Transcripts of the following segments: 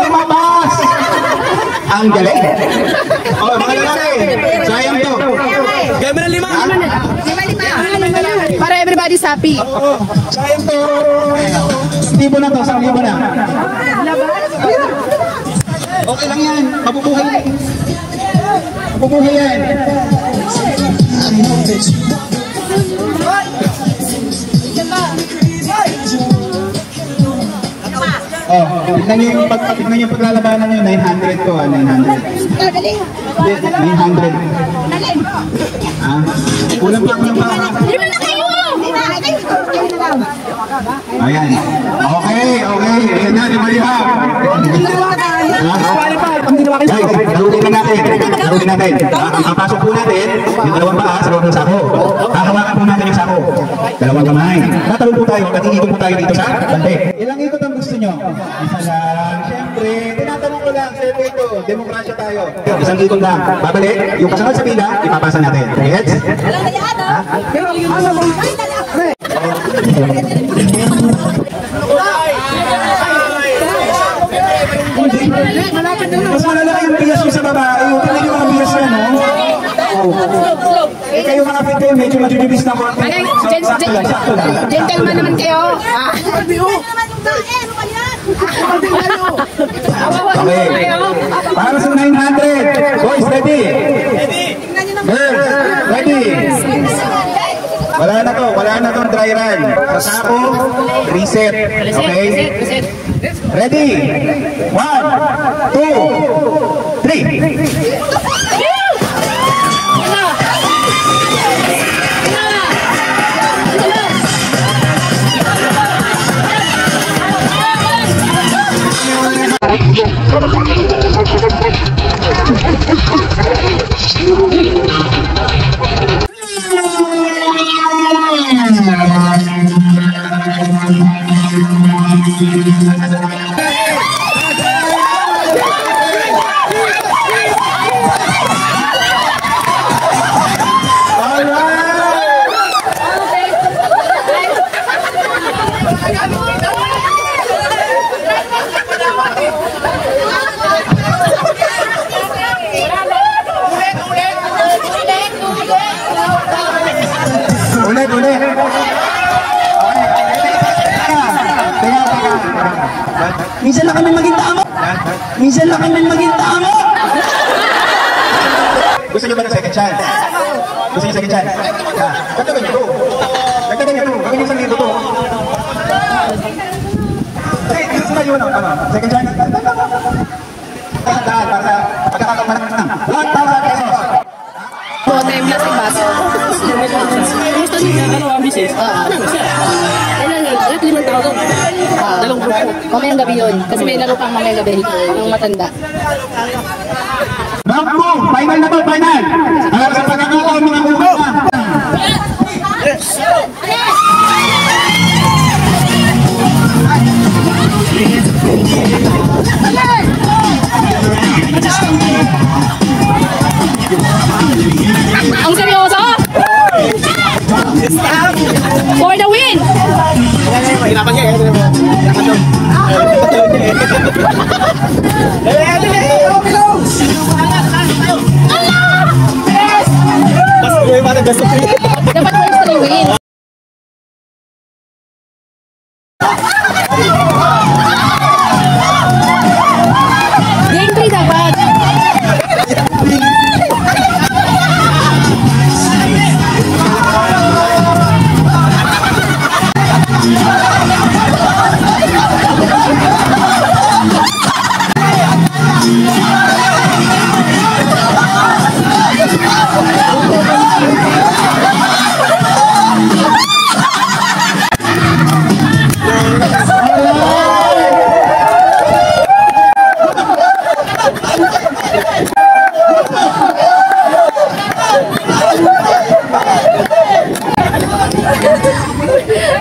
Lumabas! Ang galing! Oh, mga lalaki! Sayang to! Gawin mo ng 5. Para everybody's happy. Sayang to! Libo na to, 1,000 na. Okay lang yan, mabubuhay. Mabubuhay yan. Oh, tignan yung paglalabanan nyo, 900 to, 900. 900. Kulang pa. Ayan. Okay. Ayan na, Maria. Guys, laruin na natin. Ipapasok po natin yung dalawang paa sa loob ng sako. Hahawakan po natin yung sako. Dalawang kamay. Tatalon po tayo at iikot po tayo dito sa bante. Ilang ikot ang gusto nyo? Isa lang. Siyempre, tinatanong ko lang, siyempre ito, demokrasya tayo. Isang ikot lang. Babalik, yung kasunod sa pila, ipapasa natin. Gets? Mas malalaki yung bias nyo sa babae. Tingnan yung mga bias yan, no? Eh kayo mga pito, medyo madudibis na konti. Sakto lang. Gentleman naman kayo. Okay. Para sa 900. Boys, ready? Girls, ready? Wala na to dry run. Sa sako, reset. Okay? Ready? 1, 2, 3. Ulit. Minsan lang kami maging tama. Gusto nyo ba ng second chance? Dagdagan nyo to. Gawin yung 1,000 to. Gusto na yun. Second chance. Dahan para sa pagkakakalmanan na. Tama pesos. Time lang si Baso. Gusto niya ang bisis? At 5,000. Dalawang grupo. Mamayang gabi yun. Kasi may laro pang mamayang gabi. Yung matanda. Bangko! Final na to, final! Para sa pagkakaroon mga ulo! Ang seryoso! For the win! Hirapan niya. Dapat first to win. Game 3 dapat.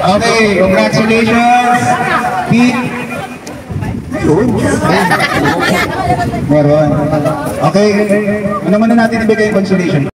Okay, congratulations, Pete. Meron. Okay, ano muna natin ibigay yung consolation?